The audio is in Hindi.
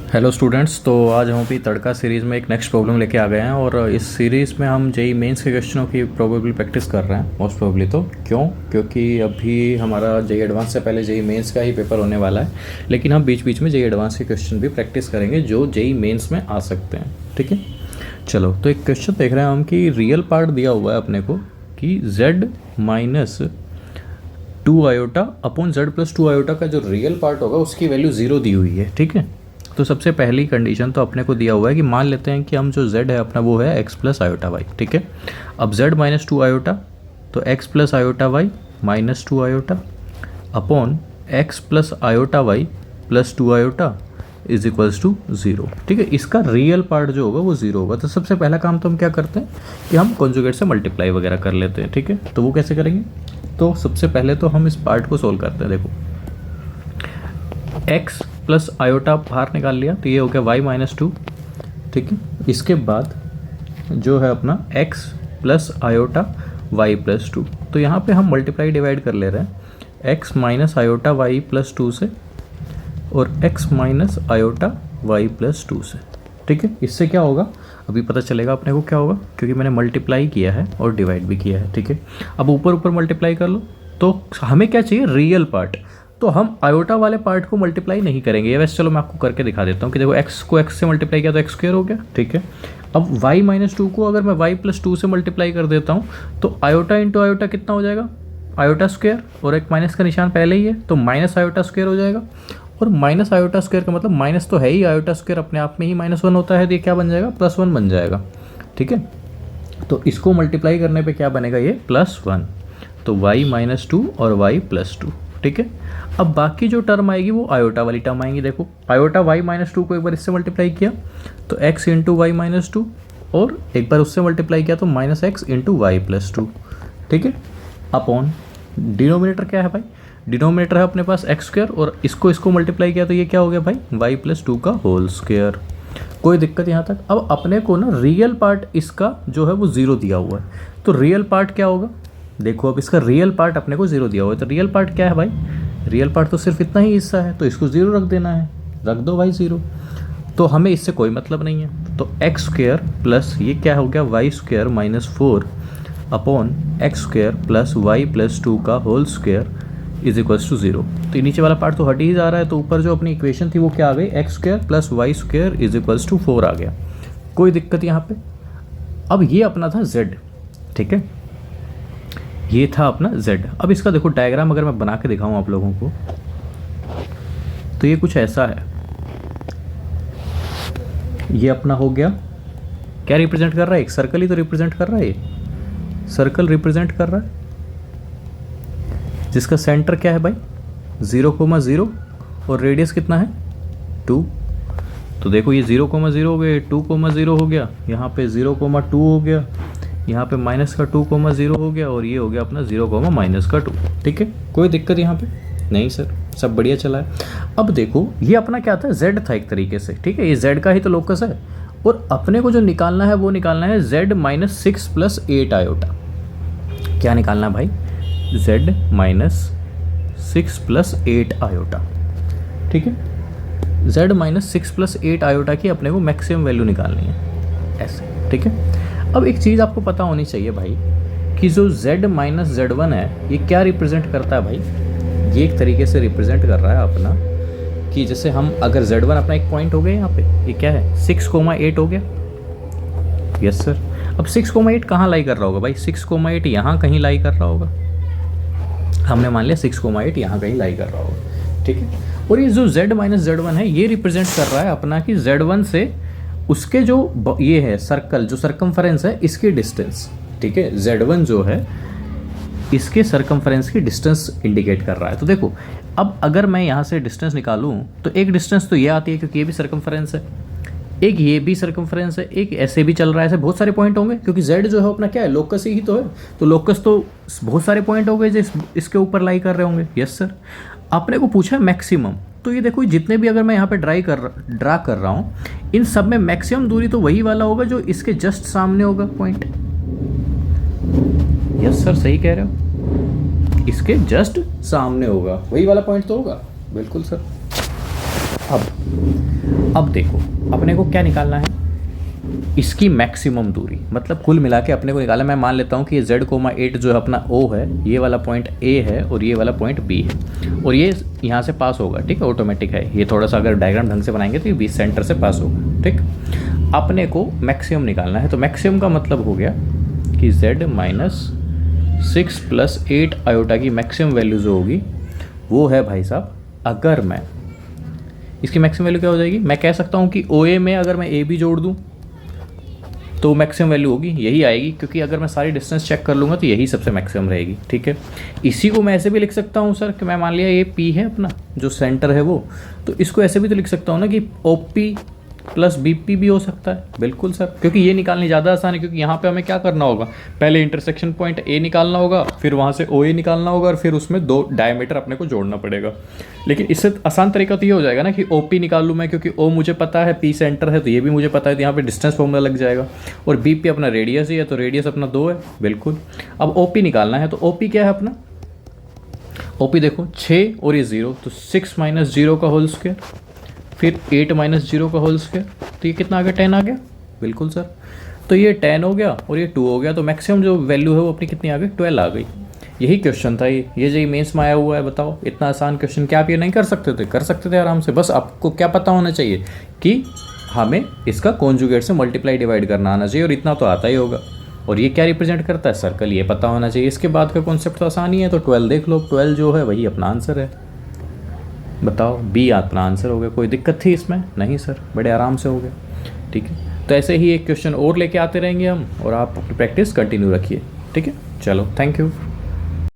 हेलो स्टूडेंट्स, तो आज हम भी तड़का सीरीज़ में एक नेक्स्ट प्रॉब्लम लेके आ गए हैं और इस सीरीज़ में हम जेई मेंस के क्वेश्चनों की प्रोबेबली प्रैक्टिस कर रहे हैं मोस्ट प्रोबेबली। तो क्योंकि अभी हमारा जेई एडवांस से पहले जेई मेंस का ही पेपर होने वाला है, लेकिन हम बीच बीच में जेई एडवांस के क्वेश्चन भी प्रैक्टिस करेंगे जो जेई मेंस में आ सकते हैं। ठीक है, चलो तो एक क्वेश्चन देख रहे हैं हम कि रियल पार्ट दिया हुआ है अपने को कि z minus 2 iota upon z plus 2 iota का जो रियल पार्ट होगा उसकी वैल्यू 0 दी हुई है। ठीक है, तो सबसे पहली कंडीशन तो अपने को दिया हुआ है कि मान लेते हैं कि हम जो z है अपना वो है x प्लस आयोटा वाई। ठीक है, अब z माइनस 2 आयोटा तो x plus iota y minus 2 iota upon x plus iota y plus 2 iota is equals to 0। ठीक है, इसका रियल पार्ट जो होगा वो 0 होगा। तो सबसे पहला काम तो हम क्या करते हैं कि हम कॉन्जुगेट से मल्टीप्लाई वगैरह कर लेते हैं। ठीक है, तो वो कैसे करेंगे, तो सबसे पहले तो हम इस पार्ट को सोल्व करते हैं। देखो x प्लस आयोटा बाहर निकाल लिया तो ये हो गया y माइनस 2। ठीक है, इसके बाद जो है अपना x plus iota y plus 2, तो यहाँ पे हम मल्टीप्लाई डिवाइड कर ले रहे हैं x minus iota y plus 2 से और x minus iota y plus 2 से। ठीक है, इससे क्या होगा अभी पता चलेगा अपने को क्या होगा, क्योंकि मैंने मल्टीप्लाई किया है और डिवाइड भी किया है। ठीक है, अब ऊपर ऊपर मल्टीप्लाई कर लो तो हमें क्या चाहिए, रियल पार्ट। तो हम आयोटा वाले पार्ट को मल्टीप्लाई नहीं करेंगे, ये वैसे चलो मैं आपको करके दिखा देता हूँ कि देखो x को x से मल्टीप्लाई किया तो x स्क्वायर हो गया। ठीक है, अब y माइनस 2 को अगर मैं y प्लस 2 से मल्टीप्लाई कर देता हूँ तो आयोटा इंटू आयोटा कितना हो जाएगा, आयोटा स्क्वायर, और एक माइनस का निशान पहले ही है तो माइनस आयोटा स्क्वायर हो जाएगा। और माइनस आयोटा स्क्वायर का मतलब माइनस तो है ही, आयोटा स्क्वायर अपने आप में ही -1 होता है, तो ये क्या बन जाएगा, +1 बन जाएगा। ठीक है, तो इसको मल्टीप्लाई करने पे क्या बनेगा, ये +1, तो y माइनस 2 और y प्लस 2। ठीक है, अब बाकी जो टर्म आएगी वो आयोटा वाली टर्म आएंगी। देखो आयोटा y माइनस 2 को एक बार इससे मल्टीप्लाई किया तो x इंटू वाई माइनस 2, और एक बार उससे मल्टीप्लाई किया तो minus x into y plus 2। ठीक है, अपॉन डिनोमिनेटर क्या है भाई, डिनोमिनेटर है अपने पास एक्स स्क्वायर, और इसको मल्टीप्लाई किया तो ये क्या हो गया भाई, वाई प्लस 2 का होल स्क्वायर। कोई दिक्कत यहाँ तक। अब अपने को ना रियल पार्ट इसका जो है वो 0 दिया हुआ है, तो रियल पार्ट क्या होगा, देखो अब इसका रियल पार्ट अपने को 0 दिया हुआ है, तो रियल पार्ट क्या है भाई, रियल पार्ट तो सिर्फ इतना ही हिस्सा है, तो इसको 0 रख देना है, रख दो भाई 0। तो हमें इससे कोई मतलब नहीं है, तो एक्स स्क्वायर प्लस ये क्या हो गया, y square minus 4 upon x square plus y plus 2 का whole square is equals to 0। तो ये नीचे वाला पार्ट तो हट ही जा रहा है, तो ऊपर जो अपनी इक्वेशन थी वो क्या आ गई, x square plus y square is equals to 4 आ गया। कोई दिक्कत यहाँ पे। अब ये अपना था z। ठीक है, ये था अपना z। अब इसका देखो डायग्राम अगर मैं बना के दिखाऊं आप लोगों को तो ये कुछ ऐसा है, ये अपना हो गया, क्या रिप्रेजेंट कर रहा है, एक सर्कल ही तो रिप्रेजेंट कर रहा है, ये सर्कल रिप्रेजेंट कर रहा है जिसका सेंटर क्या है भाई 0,0 और रेडियस कितना है 2। तो देखो ये 0,0 हो गया, 2,0 हो गया, यहाँ पे 0,2 हो गया, यहाँ पे माइनस का 2,0 हो गया, और ये हो गया अपना 0,-2। ठीक है, कोई दिक्कत यहाँ पे नहीं सर, सब बढ़िया चला है। अब देखो ये अपना क्या था, z था एक तरीके से। ठीक है, ये z का ही तो लोकस है, और अपने को जो निकालना है वो निकालना है z माइनस 6 प्लस 8 आयोटा। क्या निकालना है भाई, z माइनस 6 प्लस 8 आयोटा। ठीक है, z माइनस 6 प्लस 8 आयोटा की अपने को मैक्सिमम वैल्यू निकालनी है ऐसे। ठीक है, अब एक चीज़ आपको पता होनी चाहिए भाई कि जो z माइनस z1 है ये क्या रिप्रेजेंट करता है भाई, ये एक तरीके से रिप्रेजेंट कर रहा है अपना कि जैसे हम अगर z1 अपना एक पॉइंट हो गया यहाँ पे, ये क्या है 6,8 हो गया। यस सर, अब 6,8 कहाँ लाई कर रहा होगा भाई, 6,8 यहाँ कहीं लाई कर रहा होगा, हमने मान लिया 6,8 यहाँ कहीं लाई कर रहा होगा। ठीक है, और ये जो z माइनस z1 है ये रिप्रेजेंट कर रहा है अपना कि z1 से उसके जो ये है सर्कल, जो सर्कमफरेंस है इसकी डिस्टेंस। ठीक है, z1 जो है इसके सर्कमफरेंस की डिस्टेंस इंडिकेट कर रहा है। तो देखो अब अगर मैं यहाँ से डिस्टेंस निकालूँ तो एक डिस्टेंस तो ये आती है क्योंकि ये भी सर्कमफरेंस है, एक ये भी सर्कमफरेंस है, एक ऐसे भी चल रहा है, ऐसे बहुत सारे पॉइंट होंगे क्योंकि z जो है अपना क्या है, लोकस ही तो है, तो लोकस तो बहुत सारे पॉइंट हो गए जो इसके ऊपर लाई कर रहे होंगे। यस सर, आपने को पूछा है मैक्सिमम, तो ये देखो जितने भी अगर मैं यहाँ पे ड्रा कर रहा हूँ इन सब में मैक्सिमम दूरी तो वही वाला होगा जो इसके जस्ट सामने होगा पॉइंट। यस सर, सही कह रहे हो, इसके जस्ट सामने होगा वही वाला पॉइंट तो होगा। बिल्कुल सर। अब देखो अपने को क्या निकालना है, इसकी मैक्सिमम दूरी, मतलब कुल मिला के अपने को निकालना। मैं मान लेता हूँ कि ये z,8 जो है अपना O है, ये वाला पॉइंट A है और ये वाला पॉइंट B है, और ये यहाँ से पास होगा, ठीक है, ऑटोमेटिक है ये। थोड़ा सा अगर डायग्राम ढंग से बनाएंगे तो ये बीच सेंटर से पास होगा, ठीक। अपने को मैक्सिमम निकालना है, तो मैक्सिमम का मतलब हो गया कि z-6 + 8 आयोटा की मैक्सिमम वैल्यू जो होगी वो है भाई साहब, अगर मैं इसकी मैक्सिमम वैल्यू क्या हो जाएगी, मैं कह सकता हूँ कि OA में अगर मैं A भी जोड़ दूँ तो मैक्सिमम वैल्यू होगी यही आएगी, क्योंकि अगर मैं सारी डिस्टेंस चेक कर लूँगा तो यही सबसे मैक्सिमम रहेगी, ठीक है। इसी को मैं ऐसे भी लिख सकता हूँ सर कि मैं मान लिया ये P है अपना जो सेंटर है वो, तो इसको ऐसे भी तो लिख सकता हूँ ना कि OP + BP भी हो सकता है, बिल्कुल सर, क्योंकि ये निकालनी ज़्यादा आसान है, क्योंकि यहाँ पे हमें क्या करना होगा, पहले इंटरसेक्शन पॉइंट A निकालना होगा, फिर वहाँ से OA निकालना होगा और फिर उसमें 2 डायमीटर अपने को जोड़ना पड़ेगा। लेकिन इससे आसान तरीका तो ये हो जाएगा ना कि OP निकाल लूँ मैं, क्योंकि O मुझे पता है, P सेंटर है तो ये भी मुझे पता है, तो यहाँ पे डिस्टेंस फॉर्मूला लग जाएगा, और BP अपना रेडियस ही है तो रेडियस अपना 2 है, बिल्कुल। अब OP निकालना है, तो OP क्या है अपना, OP देखो 6 और ये 0, तो 6 - 0 का होल स्क्वायर, फिर 8 - 0 का होल स्क्वायर, तो ये कितना आ गया, 10 आ गया, बिल्कुल सर। तो ये 10 हो गया और ये 2 हो गया, तो मैक्सिमम जो वैल्यू है वो अपनी कितनी आ गई, 12 आ गई। यही क्वेश्चन था ये जो मेंस में आया हुआ है। बताओ इतना आसान क्वेश्चन क्या आप ये नहीं कर सकते थे, कर सकते थे आराम से। बस आपको क्या पता होना चाहिए कि हमें इसका कॉन्जुगेट से मल्टीप्लाई डिवाइड करना आना चाहिए, और इतना तो आता ही होगा। और ये क्या रिप्रेजेंट करता है, सर्कल, ये पता होना चाहिए। इसके बाद का कॉन्सेप्ट तो आसान ही है, तो 12 देख लो, 12 जो है वही अपना आंसर है। बताओ B अपना आंसर हो गया। कोई दिक्कत थी इसमें? नहीं सर, बड़े आराम से हो गया, ठीक है। तो ऐसे ही एक क्वेश्चन और लेके आते रहेंगे हम, और आप अपनी प्रैक्टिस कंटिन्यू रखिए, ठीक है। चलो, थैंक यू।